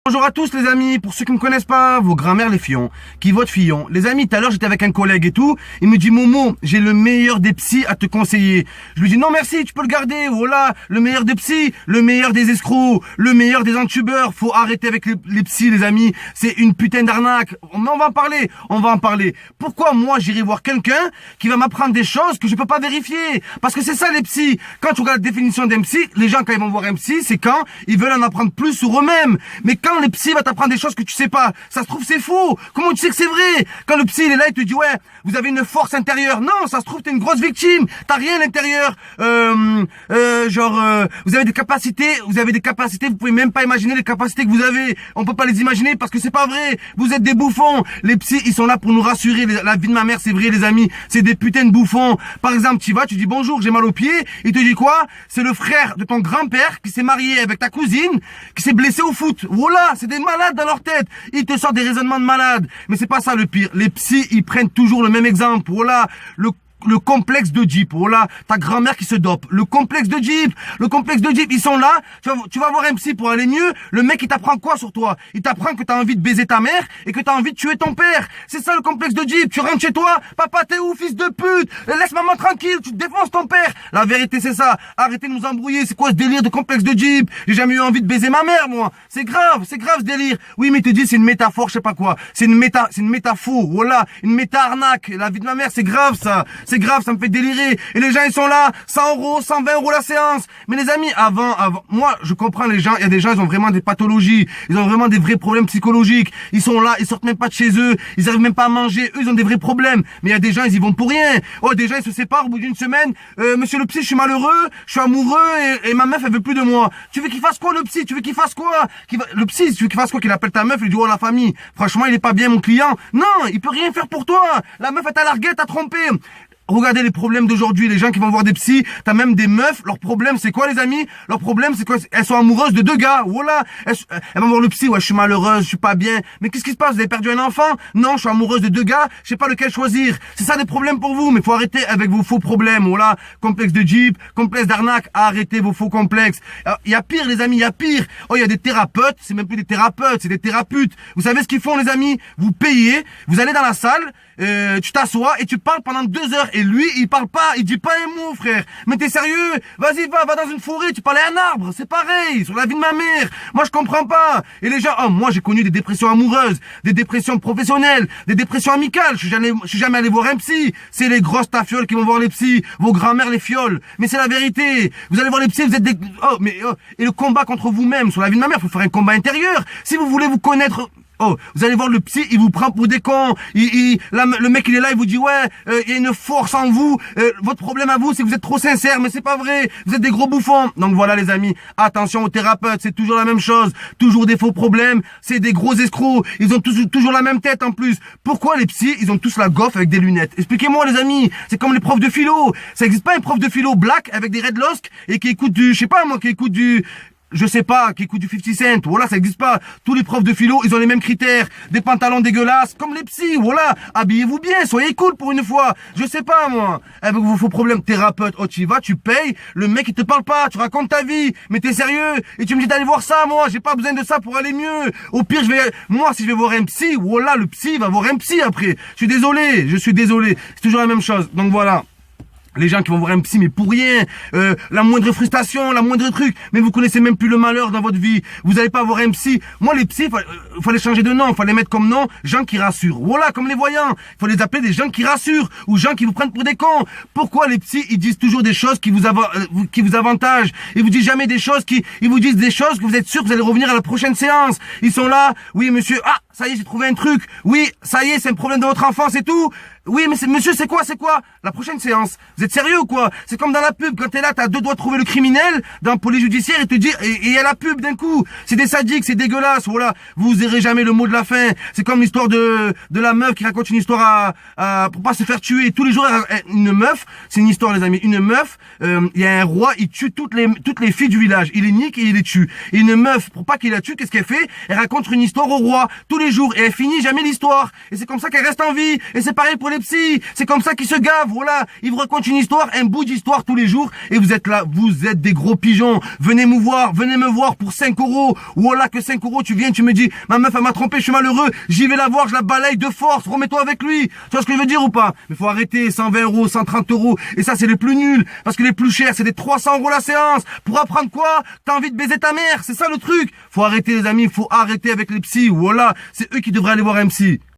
Bonjour à tous les amis, pour ceux qui me connaissent pas, vos grands-mères les Fillon, qui votent Fillon. Les amis, tout à l'heure j'étais avec un collègue et tout, il me dit Momo, j'ai le meilleur des psys à te conseiller. Je lui dis non merci, tu peux le garder, voilà, le meilleur des psys, le meilleur des escrocs, le meilleur des entubeurs, faut arrêter avec les psys les amis, c'est une putain d'arnaque. Mais on va en parler. Pourquoi moi j'irai voir quelqu'un qui va m'apprendre des choses que je peux pas vérifier? Parce que c'est ça les psys. Quand tu regardes la définition d'un psy, les gens quand ils vont voir un psy, c'est quand ils veulent en apprendre plus sur eux-mêmes. Mais quand le psy va t'apprendre des choses que tu sais pas, ça se trouve c'est faux. Comment tu sais que c'est vrai? Quand le psy il est là, il te dit ouais, vous avez une force intérieure. Non, ça se trouve t'es une grosse victime. T'as rien à l'intérieur. Vous avez des capacités, vous pouvez même pas imaginer les capacités que vous avez. On peut pas les imaginer parce que c'est pas vrai. Vous êtes des bouffons. Les psys, ils sont là pour nous rassurer. La vie de ma mère, c'est vrai les amis. C'est des putains de bouffons. Par exemple, tu dis bonjour, j'ai mal au pied. Il te dit quoi? C'est le frère de ton grand-père qui s'est marié avec ta cousine, qui s'est blessé au foot. Voilà, c'est des malades dans leur tête. Ils te sortent des raisonnements de malades. Mais c'est pas ça le pire. Les psys, ils prennent toujours le même exemple. Voilà, le complexe de Jeep, voilà, ta grand-mère qui se dope, le complexe de Jeep, ils sont là, tu vas voir un psy pour aller mieux, le mec il t'apprend quoi sur toi? Il t'apprend que t'as envie de baiser ta mère et que t'as envie de tuer ton père, c'est ça le complexe de Jeep, tu rentres chez toi, papa t'es où fils de pute? Laisse maman tranquille, tu défonces ton père, la vérité c'est ça, arrêtez de nous embrouiller, c'est quoi ce délire de complexe de Jeep? J'ai jamais eu envie de baiser ma mère moi, c'est grave ce délire, oui mais il te dit c'est une métaphore, je sais pas quoi, c'est une métaphore, voilà, une méta-arnaque, la vie de ma mère c'est grave ça. C'est grave, ça me fait délirer. Et les gens, ils sont là, 100 euros, 120 euros la séance. Mais les amis, avant, moi, je comprends les gens. Il y a des gens, ils ont vraiment des pathologies. Ils ont vraiment des vrais problèmes psychologiques. Ils sont là, ils sortent même pas de chez eux. Ils arrivent même pas à manger. Eux, ils ont des vrais problèmes. Mais il y a des gens, ils y vont pour rien. Oh, des gens, ils se séparent au bout d'une semaine. Monsieur le psy, je suis malheureux, je suis amoureux et ma meuf, elle veut plus de moi. Tu veux qu'il fasse quoi, le psy? Tu veux qu'il fasse quoi? Le psy, tu veux qu'il fasse quoi? Qu'il appelle ta meuf, il lui dit, oh, la famille. Franchement, il est pas bien, mon client. Non, il peut rien faire pour toi. La meuf, elle t'a largué, t'as trompé. Regardez les problèmes d'aujourd'hui, les gens qui vont voir des psys, t'as même des meufs, leur problème c'est quoi les amis? Leur problème c'est quoi? Elles sont amoureuses de deux gars, voilà. Elles vont voir le psy, ouais je suis malheureuse, je suis pas bien. Mais qu'est-ce qui se passe? Vous avez perdu un enfant? Non, je suis amoureuse de deux gars, je sais pas lequel choisir. C'est ça des problèmes pour vous, mais faut arrêter avec vos faux problèmes, voilà. Complexe de Jeep, complexe d'arnaque, arrêtez vos faux complexes. Il y a pire les amis, il y a pire. Oh il y a des thérapeutes, c'est même plus des thérapeutes, c'est des thérapeutes. Vous savez ce qu'ils font les amis? Vous payez, vous allez dans la salle, tu t'assois et tu parles pendant 2 heures et lui il parle pas, il dit pas un mot frère. Mais t'es sérieux? Vas-y va dans une forêt, tu parles à un arbre, c'est pareil, sur la vie de ma mère. Moi je comprends pas. Et les gens, oh moi j'ai connu des dépressions amoureuses, des dépressions professionnelles, des dépressions amicales, je suis jamais allé voir un psy. C'est les grosses tafioles qui vont voir les psys, vos grand-mères les fioles. Mais c'est la vérité. Vous allez voir les psys, vous êtes des... Et le combat contre vous-même sur la vie de ma mère, faut faire un combat intérieur. Si vous voulez vous connaître... Oh, vous allez voir le psy, il vous prend pour des cons. Le mec il est là, il vous dit ouais, il y a une force en vous. Votre problème à vous, c'est que vous êtes trop sincère, mais c'est pas vrai. Vous êtes des gros bouffons. Donc voilà les amis, attention aux thérapeutes, c'est toujours la même chose. Toujours des faux problèmes, c'est des gros escrocs. Ils ont toujours la même tête en plus. Pourquoi les psys, ils ont tous la goffe avec des lunettes? Expliquez-moi les amis. C'est comme les profs de philo. Ça existe pas un prof de philo black avec des redlocks et qui écoute du, je sais pas moi, qui écoute du qui écoute du 50 Cent, voilà, ça existe pas. Tous les profs de philo, ils ont les mêmes critères. Des pantalons dégueulasses, comme les psys, voilà. Habillez-vous bien, soyez cool pour une fois. Je sais pas, moi. Avec vos faux problèmes, thérapeute, oh, tu y vas, tu payes, le mec, il te parle pas, tu racontes ta vie. Mais t'es sérieux? Et tu me dis d'aller voir ça, moi, j'ai pas besoin de ça pour aller mieux. Au pire, moi, si je vais voir un psy, voilà, le psy va voir un psy après. Je suis désolé. C'est toujours la même chose. Donc voilà. Les gens qui vont voir un psy, mais pour rien, la moindre frustration, la moindre truc, mais vous connaissez même plus le malheur dans votre vie. Vous n'allez pas voir un psy. Moi, les psys, fallait changer de nom, fallait mettre comme nom gens qui rassurent. Voilà, comme les voyants. Il faut les appeler des gens qui rassurent ou gens qui vous prennent pour des cons. Pourquoi les psys, ils disent toujours des choses qui vous avantagent? Ils vous disent jamais des choses ils vous disent des choses que vous êtes sûr que vous allez revenir à la prochaine séance. Ils sont là, oui monsieur, ah, ça y est, j'ai trouvé un truc. Oui, ça y est, c'est un problème de votre enfance et tout. Oui, mais monsieur, c'est quoi? La prochaine séance. Vous êtes sérieux ou quoi? C'est comme dans la pub, quand t'es là, t'as deux doigts de trouver le criminel dans le police judiciaire et te dire, et il y a la pub d'un coup. C'est des sadiques, c'est dégueulasse, voilà. Vous verrez jamais le mot de la fin. C'est comme l'histoire de la meuf qui raconte une histoire pour pas se faire tuer. Tous les jours, une meuf, c'est une histoire, les amis. Une meuf, il y a un roi, il tue toutes les filles du village. Il les nique et il les tue. Et une meuf, pour pas qu'il la tue, qu'est-ce qu'elle fait? Elle raconte une histoire au roi. Tous les les jours et elle finit jamais l'histoire. Et c'est comme ça qu'elle reste en vie. Et c'est pareil pour les psys. C'est comme ça qu'ils se gavent. Voilà. Ils vous racontent une histoire, un bout d'histoire tous les jours. Et vous êtes là. Vous êtes des gros pigeons. Venez me voir pour 5 euros. Voilà que 5 euros, tu viens, tu me dis, ma meuf, elle m'a trompé, je suis malheureux. J'y vais la voir, je la balaye de force. Remets-toi avec lui. Tu vois ce que je veux dire ou pas? Mais faut arrêter. 120 euros, 130 euros. Et ça, c'est les plus nuls. Parce que les plus chers, c'est des 300 euros la séance. Pour apprendre quoi? T'as envie de baiser ta mère. C'est ça le truc. Faut arrêter, les amis. Faut arrêter avec les psys. Voilà. C'est eux qui devraient aller voir un psy.